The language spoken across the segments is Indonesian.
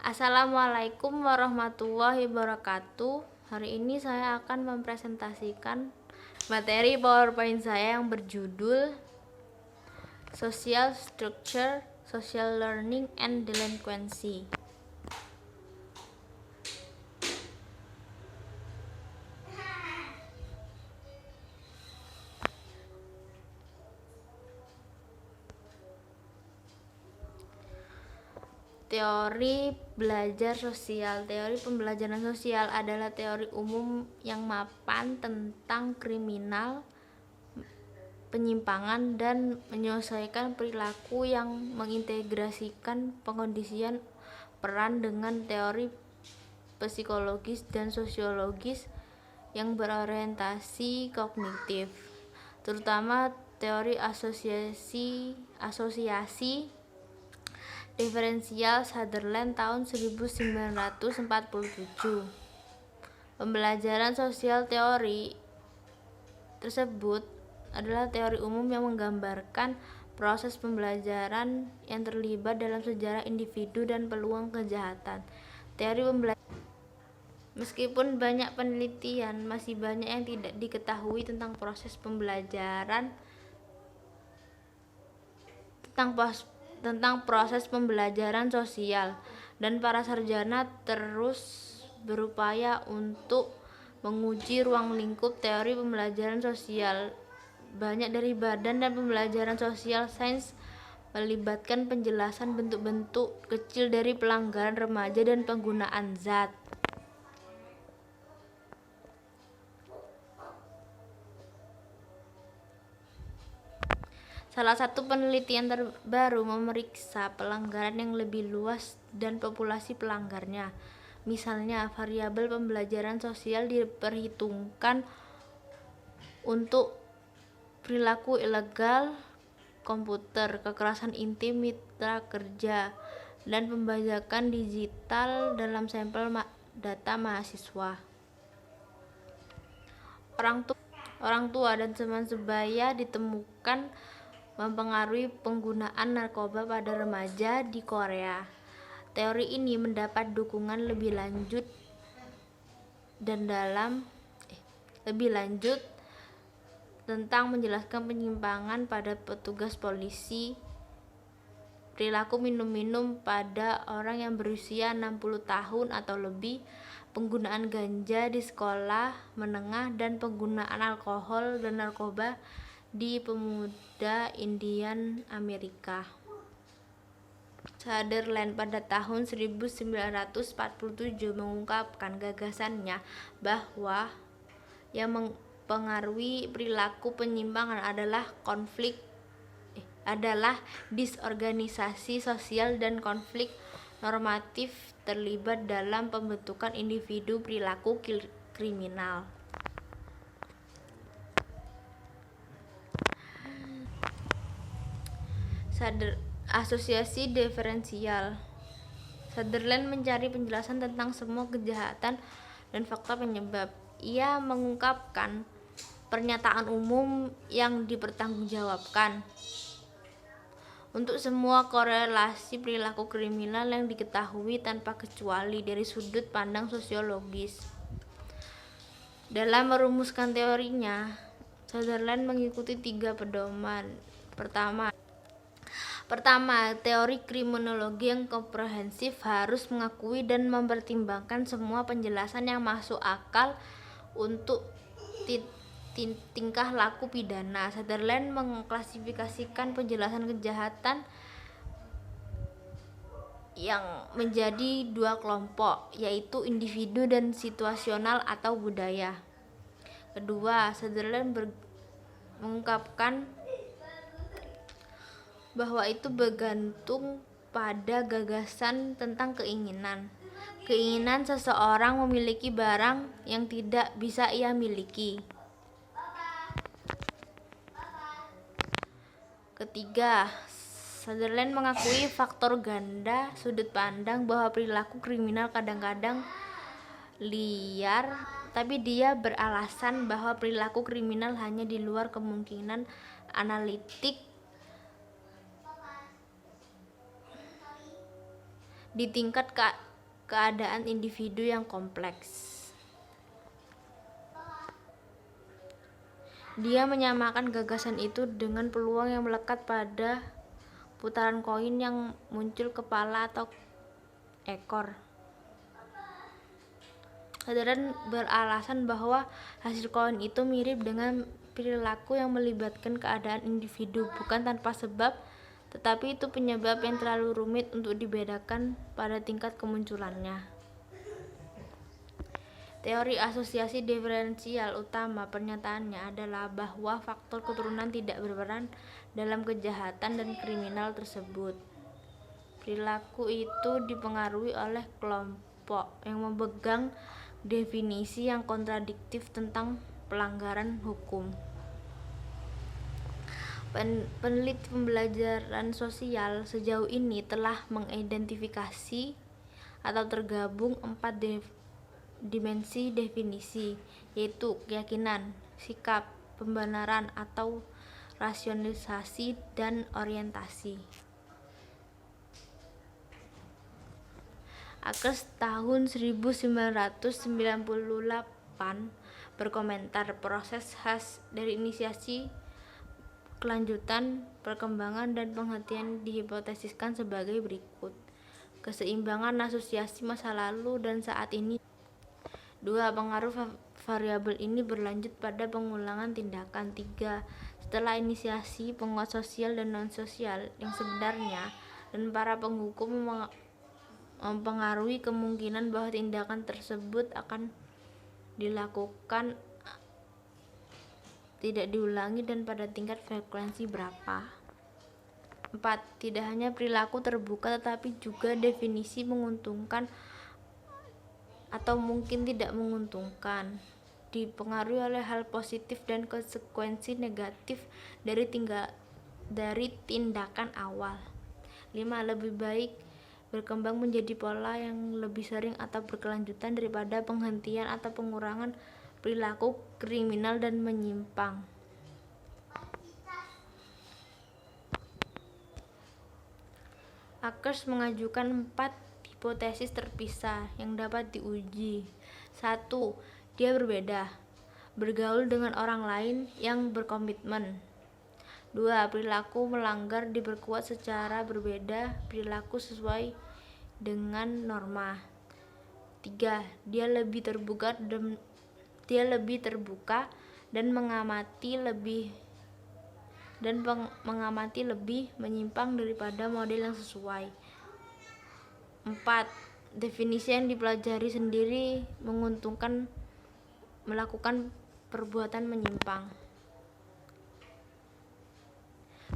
Assalamualaikum warahmatullahi wabarakatuh. Hari ini saya akan mempresentasikan materi PowerPoint saya yang berjudul Social Structure, Social Learning, and Delinquency. Teori belajar sosial. Teori pembelajaran sosial adalah teori umum yang mapan tentang kriminal, penyimpangan, dan menyelesaikan perilaku yang mengintegrasikan pengkondisian peran dengan teori psikologis dan sosiologis yang berorientasi kognitif, terutama teori asosiasi diferensial Sutherland tahun 1947. Pembelajaran sosial. Teori tersebut adalah teori umum yang menggambarkan proses pembelajaran yang terlibat dalam sejarah individu dan peluang kejahatan. Teori pembelajaran. Meskipun banyak penelitian, masih banyak yang tidak diketahui tentang proses pembelajaran, tentang proses pembelajaran sosial, dan para sarjana terus berupaya untuk menguji ruang lingkup teori pembelajaran sosial. Banyak dari badan dan pembelajaran sosial sains melibatkan penjelasan bentuk-bentuk kecil dari pelanggaran remaja dan penggunaan zat. Salah satu penelitian terbaru memeriksa pelanggaran yang lebih luas dan populasi pelanggarnya. Misalnya, variabel pembelajaran sosial diperhitungkan untuk perilaku ilegal komputer, kekerasan intim mitra kerja, dan pembajakan digital dalam sampel data mahasiswa. Orang tua dan teman sebaya ditemukan mempengaruhi penggunaan narkoba pada remaja di Korea. Teori ini mendapat dukungan lebih lanjut tentang menjelaskan penyimpangan pada petugas polisi, perilaku minum-minum pada orang yang berusia 60 tahun atau lebih, penggunaan ganja di sekolah menengah, dan penggunaan alkohol dan narkoba di pemuda Indian Amerika. Sutherland pada tahun 1947 mengungkapkan gagasannya bahwa yang mempengaruhi perilaku penyimpangan adalah disorganisasi sosial dan konflik normatif terlibat dalam pembentukan individu perilaku kriminal. Asosiasi diferensial. Sutherland mencari penjelasan tentang semua kejahatan dan faktor penyebab. Ia mengungkapkan pernyataan umum yang dipertanggungjawabkan untuk semua korelasi perilaku kriminal yang diketahui tanpa kecuali dari sudut pandang sosiologis. Dalam merumuskan teorinya, Sutherland mengikuti 3 pedoman. Pertama, teori kriminologi yang komprehensif harus mengakui dan mempertimbangkan semua penjelasan yang masuk akal untuk tingkah laku pidana. Sutherland mengklasifikasikan penjelasan kejahatan yang menjadi 2 kelompok, yaitu individu dan situasional atau budaya. Kedua, Sutherland mengungkapkan bahwa itu bergantung pada gagasan tentang keinginan seseorang memiliki barang yang tidak bisa ia miliki. Ketiga, Sutherland mengakui faktor ganda sudut pandang bahwa perilaku kriminal kadang-kadang liar, tapi dia beralasan bahwa perilaku kriminal hanya di luar kemungkinan analitik di tingkat keadaan individu yang kompleks. Dia menyamakan gagasan itu dengan peluang yang melekat pada putaran koin yang muncul kepala atau ekor. Kesadaran beralasan bahwa hasil koin itu mirip dengan perilaku yang melibatkan keadaan individu, bukan tanpa sebab, tetapi itu penyebab yang terlalu rumit untuk dibedakan pada tingkat kemunculannya. Teori asosiasi diferensial utama pernyataannya adalah bahwa faktor keturunan tidak berperan dalam kejahatan dan kriminal tersebut. Perilaku itu dipengaruhi oleh kelompok yang memegang definisi yang kontradiktif tentang pelanggaran hukum. Peneliti pembelajaran sosial sejauh ini telah mengidentifikasi atau tergabung 4 dimensi definisi, yaitu keyakinan, sikap, pembenaran atau rasionalisasi, dan orientasi. Akers tahun 1998 berkomentar proses khas dari inisiasi, kelanjutan, perkembangan, dan penghentian dihipotesiskan sebagai berikut. Keseimbangan asosiasi masa lalu dan saat ini. 2. Pengaruh variabel ini berlanjut pada pengulangan tindakan. 3. Setelah inisiasi, penguat sosial dan non-sosial yang sebenarnya dan para penghukum mempengaruhi kemungkinan bahwa tindakan tersebut akan dilakukan tidak diulangi dan pada tingkat frekuensi berapa. 4. Tidak hanya perilaku terbuka tetapi juga definisi menguntungkan atau mungkin tidak menguntungkan dipengaruhi oleh hal positif dan konsekuensi negatif dari tindakan awal. 5. Lebih baik berkembang menjadi pola yang lebih sering atau berkelanjutan daripada penghentian atau pengurangan perilaku kriminal dan menyimpang. Akers mengajukan 4 hipotesis terpisah yang dapat diuji. 1. Dia berbeda, bergaul dengan orang lain yang berkomitmen. 2. Perilaku melanggar diperkuat secara berbeda, perilaku sesuai dengan norma. 3. Dia lebih terbuka dan mengamati lebih menyimpang daripada model yang sesuai. 4. Definisi yang dipelajari sendiri menguntungkan melakukan perbuatan menyimpang.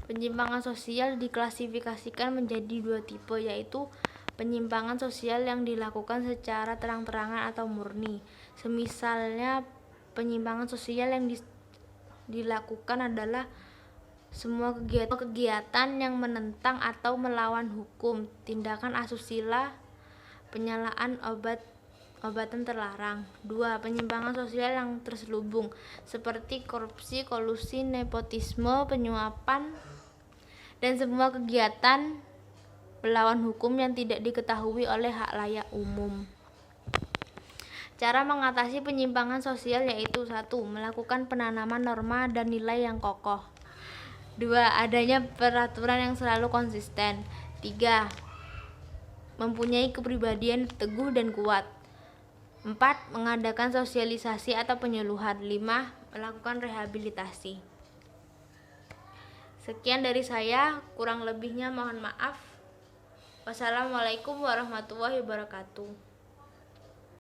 Penyimpangan sosial diklasifikasikan menjadi 2 tipe, yaitu penyimpangan sosial yang dilakukan secara terang-terangan atau murni. Semisalnya penyimpangan sosial yang dilakukan adalah semua kegiatan yang menentang atau melawan hukum, tindakan asusila, penyalaan obatan terlarang. 2. Penyimpangan sosial yang terselubung, seperti korupsi, kolusi, nepotisme, penyuapan, dan semua kegiatan melawan hukum yang tidak diketahui oleh halayak umum. Cara mengatasi penyimpangan sosial yaitu 1. Melakukan penanaman norma dan nilai yang kokoh. 2. Adanya peraturan yang selalu konsisten. 3. Mempunyai kepribadian teguh dan kuat. 4. Mengadakan sosialisasi atau penyuluhan. 5. Melakukan rehabilitasi. Sekian dari saya, kurang lebihnya mohon maaf. Wassalamualaikum warahmatullahi wabarakatuh.